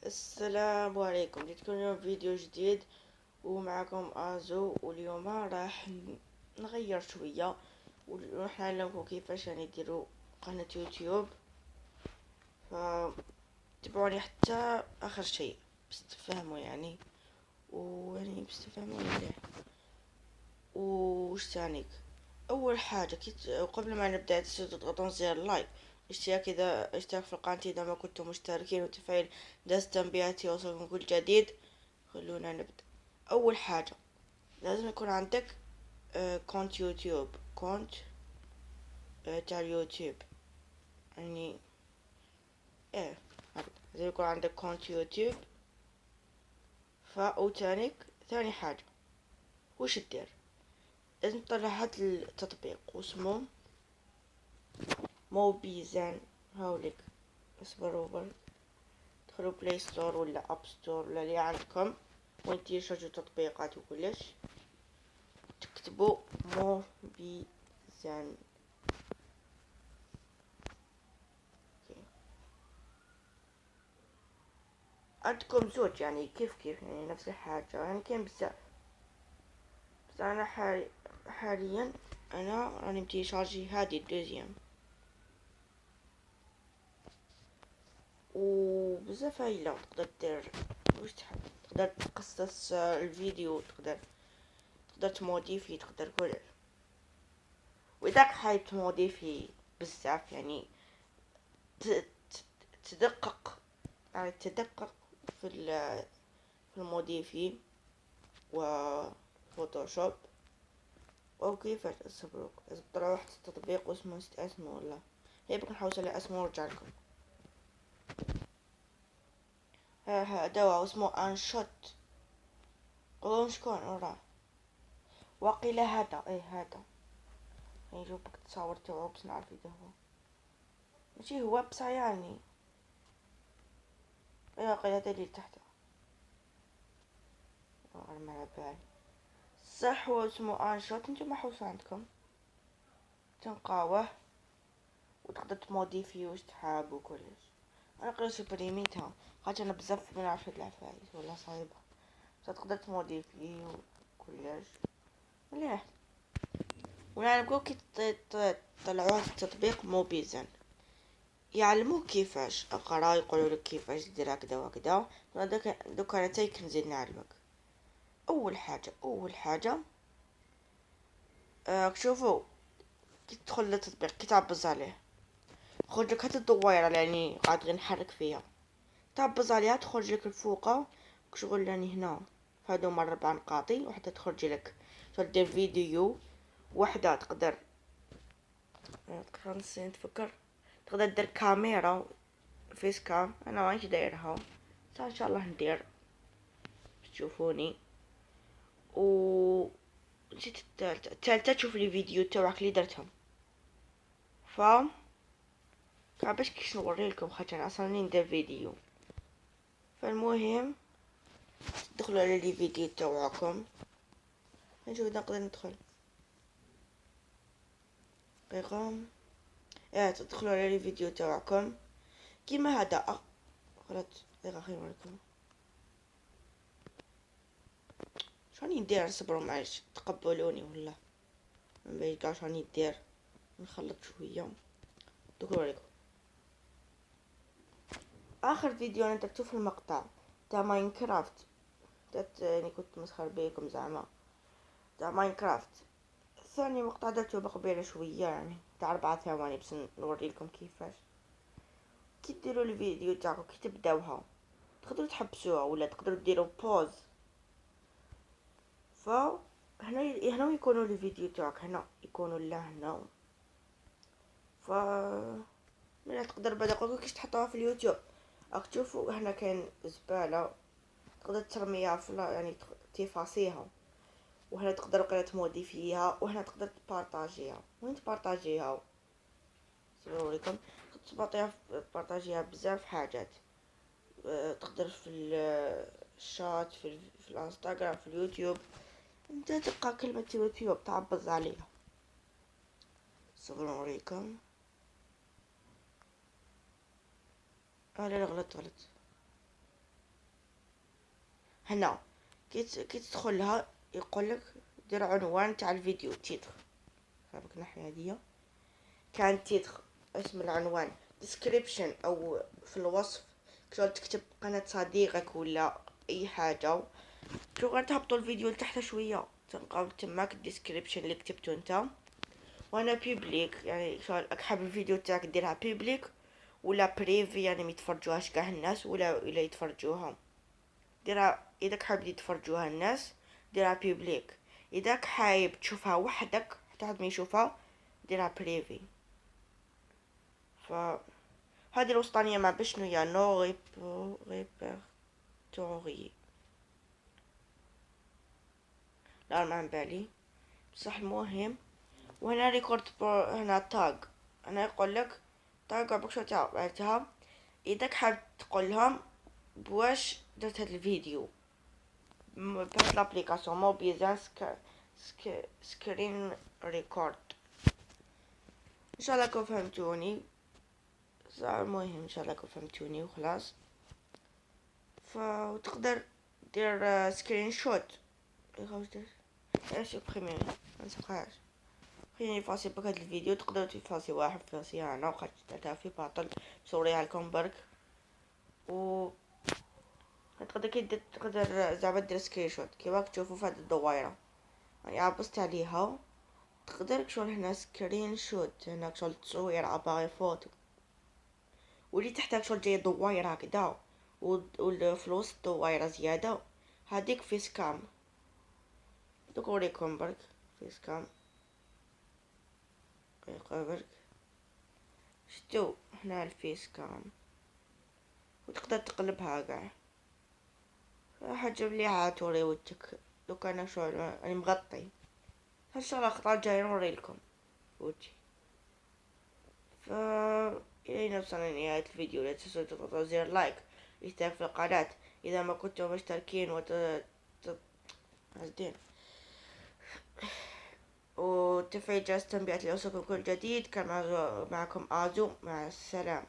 السلام عليكم، جيتكم اليوم فيديو جديد ومعكم ازو. واليوم راح نغير شوية وراح نعلمكم كيفاش يعني ديروا قناة يوتيوب. فتابعوني حتى اخر شيء باش تفهموا يعني، ويعني باش تفهموا مليح. وش تانيك؟ اول حاجة قبل ما نبدأ تضغطون زر لايك، اشتراك في القناة اذا ما كنتم مشتركين، وتفعيل جرس التنبيهات يوصلكم كل جديد. خلونا نبدأ. أول حاجة لازم يكون عندك كونت يوتيوب، كونت تاع اليوتيوب يعني. ايه هكذا لازم يكون عندك كونت يوتيوب. أو ثاني حاجة وش تدير؟ لازم تطلع هاد التطبيق واسمه موبيزان. هاوليك اصبروا، ادخلوا بلاي ستور ولا اب ستور ولا اللي عندكم وانتي شجروا تطبيقات وكلش، تكتبوا موبيزان. عندكم زوج يعني كيف يعني نفس الحاجة يعني كاين بزاف. بس أنا حاليا أنا راني متيشارجي هادي الدوزيام، وبزاف هايلة. تقدر دير واش تحب، تقدر تقصص الفيديو، تقدر تموديفي، تقدر كلش. وإذا حايب تموديفي بزاف يعني تدقق، يعني تدقق في في الموديفي وفوتوشوب. او كيفاش اصبروك لازم تطلع واحد التطبيق واسمه نسيت اسمه والله. هي بكون نحوس على اسمه ونرجع لكم. هذا هو اسمه انشوت. قولون شكون وراه واقيلا هذا. ايه هذا نجيب لك التصاور تاعو باش نعرف اذا هو ماشي هو بصح يعني. ايه واقيلا هذا اللي تحته. انا ما على بالي صح. هو اسمه انشوت. نتوما حوس عندكم تنقاوه وتقدر تموديفي واش تحاب وكلش. انا قريت سوبريميتها خاطر انا بزاف ما نعرفش هاد العفايس ولا صايبه، بس تقدر تموديفي وكلش مليح. ونعلمكم كي تطلعوها في التطبيق موبيزن، يعلموك كيفاش اقرا، يقولولك كيفاش دير هكذا وهكذا. دوكا انا تايك نزيد نعلمك. اول حاجه شوفوا كي تدخل للتطبيق كي تعبز عليه خرجلك هاد الدويره يعني قاعد غير نحرك فيها، تعبز عليها تخرج لك الفوقه شغل يعني هنا. هادو مرة 4 نقاطي، وحدة تخرج لك دير فيديو، وحدة تقدر نسيت نتفكر، تقدر دير كاميرا فيس كام. انا مانيش دايرها بس ان شاء الله ندير تشوفوني. و نسيت التالتة تشوف لي فيديو تاعك اللي درتهم. ف كان باش كيش نوري لكم خاطر اصلا ندير فيديو. فالمهم تدخلوا على لي فيديو تاعكم. نشوف اذا نقدر ندخل دقيقة. تدخلوا على لي فيديو تاعكم كيما هذا. غلط دقيقة خير عليكم. شاني ندير؟ صبروا معليش تقبلوني والله ما بين كاع شاني ندير. نخلط شوية دخلوا عليكم. اخر فيديو انا درتو في المقطع تاع ماينكرافت، يعني كنت مسخر بيكم زعما تاع ماينكرافت. ثاني مقطع درتو بقبيله شوية يعني تاع 4 ثواني بس نوريلكم كيفاش كي ديروا الفيديو تاعكم كي تبداوها. تقدروا تحبسوها ولا تقدروا ديروا بوز. ف هنا يكونوا الفيديو تاعك، هنا يكونوا هنا. ف ملا تقدر بعد قولك كيش تحطوها في اليوتيوب. راك تشوفوا هنا كاين زبالة تقدر ترميها في يعني تفاصيها. وهنا تقدر قاعدة تموديفيها، وهنا تقدر تبارطاجيها. وين تبارطاجيها؟ سنوريكم. تبارطاجيها بزاف حاجات. تقدر في الشات، في الانستغرام، في اليوتيوب. انت تلقى كلمة يوتيوب تعبز عليها. سنوريكم. لا غلط. هنا كي تدخلها يقولك دير عنوان تاع الفيديو تيتر. هاك الناحية هادية كان تيتر اسم العنوان، ديسكريبشن او في الوصف شغل تكتب قناة صديقك ولا اي حاجة، شغل تهبطوا الفيديو لتحت شوية تلقاو تماك الديسكريبشن اللي كتبتو انت. وانا بيبليك يعني شغل راك حاب الفيديو تاعك ديرها بيبليك ولا بريفي يعني ما يتفرجوهاش كاع الناس ولا يتفرجوها. ديرها اذا حاب يتفرجوها الناس ديرها بيبليك، اذا حايب تشوفها وحدك حتى حد ما يشوفها ديرها بريفي. ف هذه الوسطانية مع بشنو يا نو ريبرتوري، لا ما عن بالي بصح المهم. وهنا ريكورد هنا تاج، هنا يقول لك تاج عبك شو تعرفتها اذا حاب تقول لهم بواش درت هاد الفيديو بهاد لابليكاسيون موبيزان سكرين ريكورد. ان شاء الله راكم فهمتوني، المهم ان شاء الله راكم فهمتوني وخلاص. وتقدر دير سكرين شوت ايش سوبريمي منسقهاش، خليني فاسي بك هاد الفيديو تقدروا تفاسي واحد فاسي انا وقت في باطل بصوريها لكم برك. و تقدر كي تقدر زعما دير سكرين شوت كيما تشوفوا في هاد الدويره يعني عبست عليها تقدر شغل هنا سكرين شوت هنا شغل تصوير عبارة فوتو، واللي تحتاج شغل جاي دويرة هكدا والفلوس دويرة زيادة هاديك فيس كام. دوك نوريكم برك فيس كام برك شتو هنا الفيس كام وتقدر تقلبها قاع حاجة مليحة توري وجهك. دوك انا شغل راني مغطي هالشغلة خطرة جاي نوريلكم وجهي. ف إلى وصلنا لنهاية الفيديو، لا تنسوا تضغطوا زر لايك الاشتراك في القناة إذا ما كنتم مشتركين قاصدين وتفعيل جرس التنبيهات ليوصلكم كل جديد. كان معكم آزو، مع السلامة.